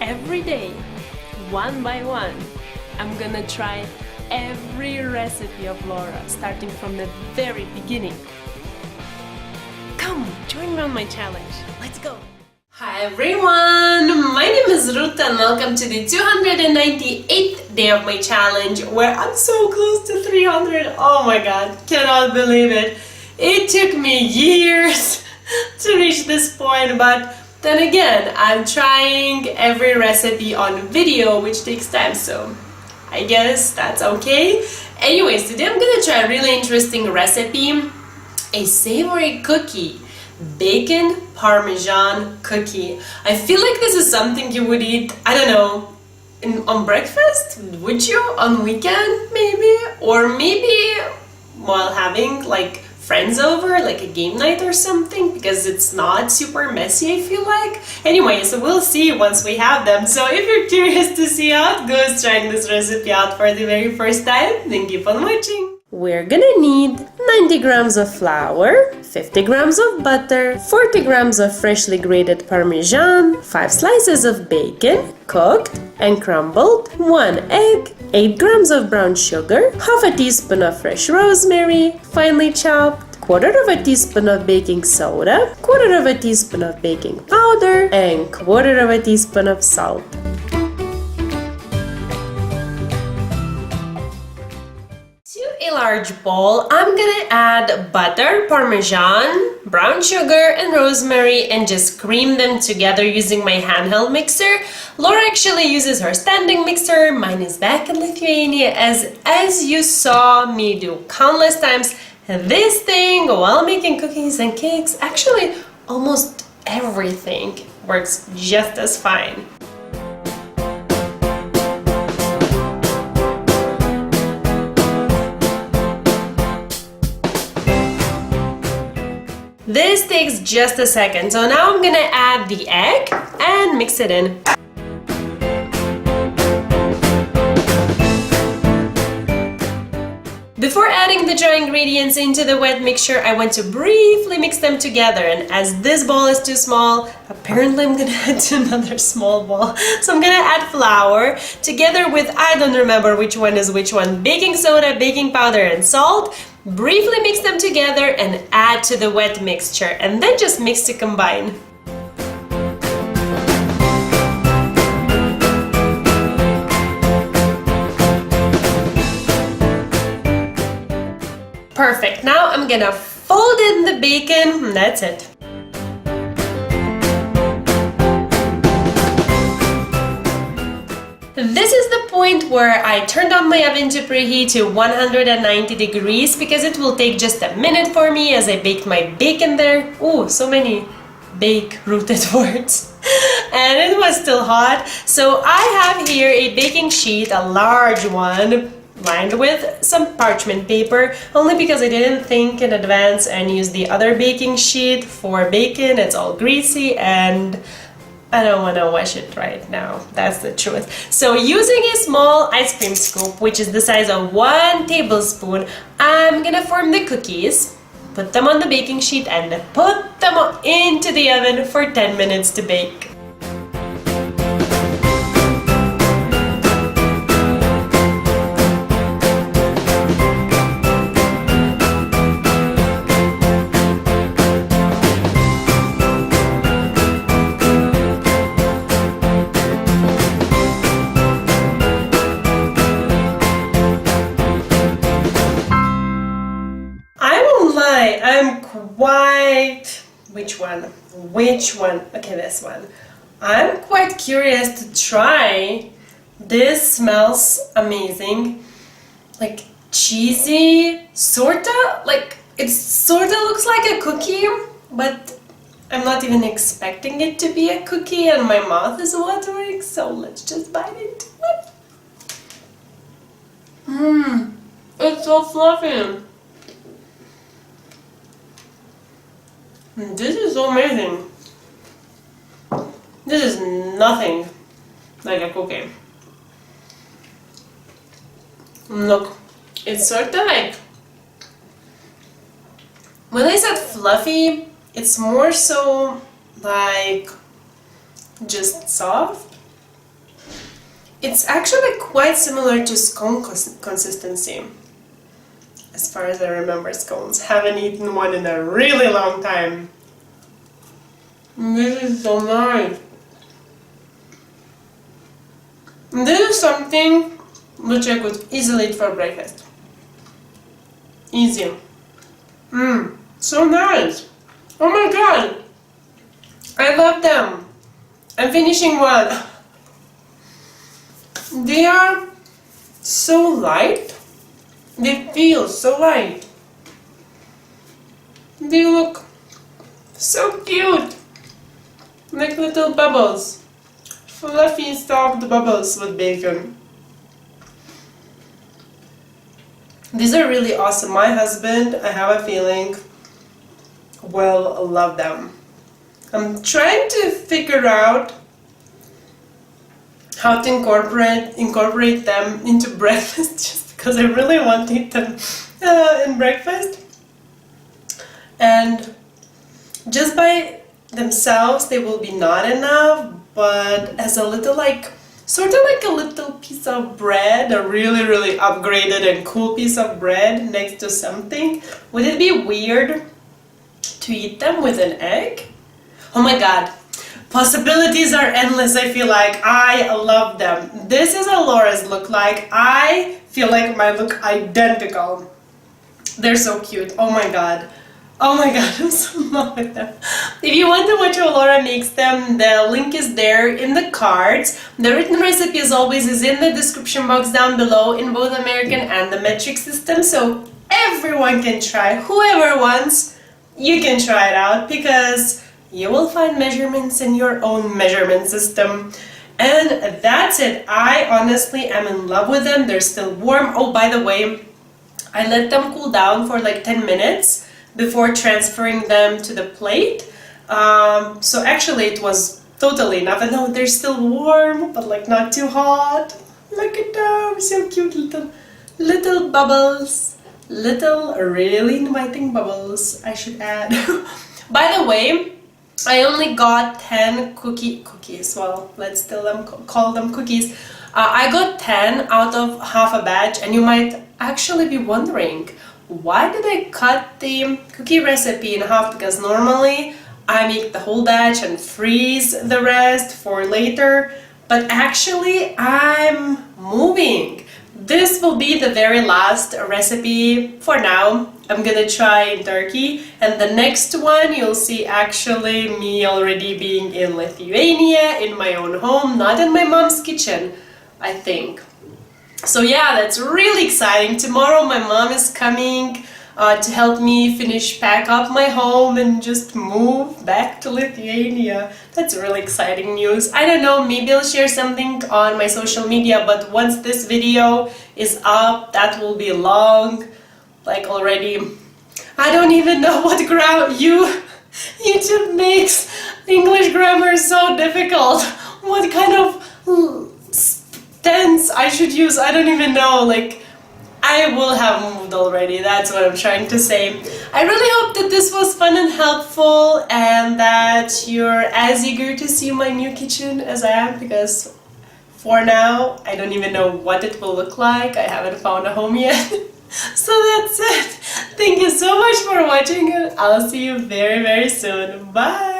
every day, one by one, I'm gonna try every recipe of Laura, starting from the very beginning. Come, join me on my challenge. Let's go! Hi everyone! My name is Ruta and welcome to the 298th day of my challenge where I'm so close to 300. Oh my god, cannot believe it. It took me years to reach this point, but then again, I'm trying every recipe on video, which takes time, so I guess that's okay. Anyways, today I'm gonna try a really interesting recipe, a savory cookie. Bacon Parmesan cookie. I feel like this is something you would eat, I don't know, on breakfast? Would you? On weekend maybe? Or maybe while having like friends over, like a game night or something, because it's not super messy, I feel like. Anyway, so we'll see once we have them. So if you're curious to see how it goes trying this recipe out for the very first time, then keep on watching. We're gonna need 90 grams of flour, 50 grams of butter, 40 grams of freshly grated Parmesan, 5 slices of bacon, cooked and crumbled, 1 egg, 8 grams of brown sugar, half a teaspoon of fresh rosemary, finely chopped, quarter of a teaspoon of baking soda, quarter of a teaspoon of baking powder, and quarter of a teaspoon of salt. A large bowl, I'm gonna add butter, Parmesan, brown sugar and rosemary and just cream them together using my handheld mixer. Laura actually uses her standing mixer. Mine is back in Lithuania as you saw me do countless times. This thing while making cookies and cakes, actually almost everything works just as fine. This takes just a second, so now I'm gonna add the egg and mix it in. Before adding the dry ingredients into the wet mixture, I want to briefly mix them together, and as this bowl is too small, apparently I'm gonna add to another small bowl. So I'm gonna add flour together with, I don't remember which one is which one, baking soda, baking powder and salt. Briefly mix them together and add to the wet mixture, and then just mix to combine. Perfect. Now I'm gonna fold in the bacon, and that's it. This is the point where I turned on my oven to preheat to 190 degrees because it will take just a minute for me as I baked my bacon there. Ooh, so many bake-rooted words. And it was still hot. So I have here a baking sheet, a large one, lined with some parchment paper, only because I didn't think in advance and use the other baking sheet for bacon. It's all greasy and I don't want to wash it right now, that's the truth. So using a small ice cream scoop, which is the size of 1 tablespoon, I'm gonna form the cookies, put them on the baking sheet and put them into the oven for 10 minutes to bake. Which one? Okay, this one. I'm quite curious to try. This smells amazing. Like cheesy, sorta, like it sorta looks like a cookie, but I'm not even expecting it to be a cookie and my mouth is watering, so let's just bite into it. It's so fluffy. This is so amazing. This is nothing like a cookie. Look, it's sort of like, when I said fluffy, it's more so like just soft. It's actually quite similar to scone consistency. As far as I remember scones. Haven't eaten one in a really long time. This is so nice. This is something which I could easily eat for breakfast. Easy. So nice. Oh my god. I love them. I'm finishing one. They are so light. They feel so light. They look so cute. Like little bubbles. Fluffy soft bubbles with bacon. These are really awesome. My husband, I have a feeling, will love them. I'm trying to figure out how to incorporate them into breakfast, just because I really want to eat them in breakfast. And just by themselves they will be not enough, but as a little sort of like a little piece of bread, a really really upgraded and cool piece of bread next to something, would it be weird to eat them with an egg? Oh my god, possibilities are endless. I feel like I love them. This is how Laura's look like. I feel like mine look identical. They're so cute. Oh my god. Oh my god, I'm so in love with them. If you want to watch how Laura makes them, the link is there in the cards. The written recipe, as always, is in the description box down below in both American and the metric system, so everyone can try. Whoever wants, you can try it out, because you will find measurements in your own measurement system. And that's it. I honestly am in love with them. They're still warm. Oh, by the way, I let them cool down for like 10 minutes before transferring them to the plate. So actually it was totally enough. And now they're still warm, but like not too hot. Look at them, so cute, little bubbles. Little really inviting bubbles, I should add. By the way, I only got 10 cookies. Well, let's still call them cookies. I got 10 out of half a batch, and you might actually be wondering, why did I cut the cookie recipe in half? Because normally I make the whole batch and freeze the rest for later, but actually I'm moving. This will be the very last recipe for now. I'm gonna try in Turkey, and the next one you'll see actually me already being in Lithuania, in my own home, not in my mom's kitchen, I think. So yeah, that's really exciting. Tomorrow my mom is coming to help me pack up my home and just move back to Lithuania. That's really exciting news. I don't know, maybe I'll share something on my social media, but once this video is up, that will be long, like already. I don't even know what YouTube makes English grammar so difficult. What kind of tense I should use, I don't even know. Like, I will have moved already, that's what I'm trying to say. I really hope that this was fun and helpful, and that you're as eager to see my new kitchen as I am, because for now I don't even know what it will look like. I haven't found a home yet. So that's it. Thank you so much for watching, and I'll see you very very soon. Bye!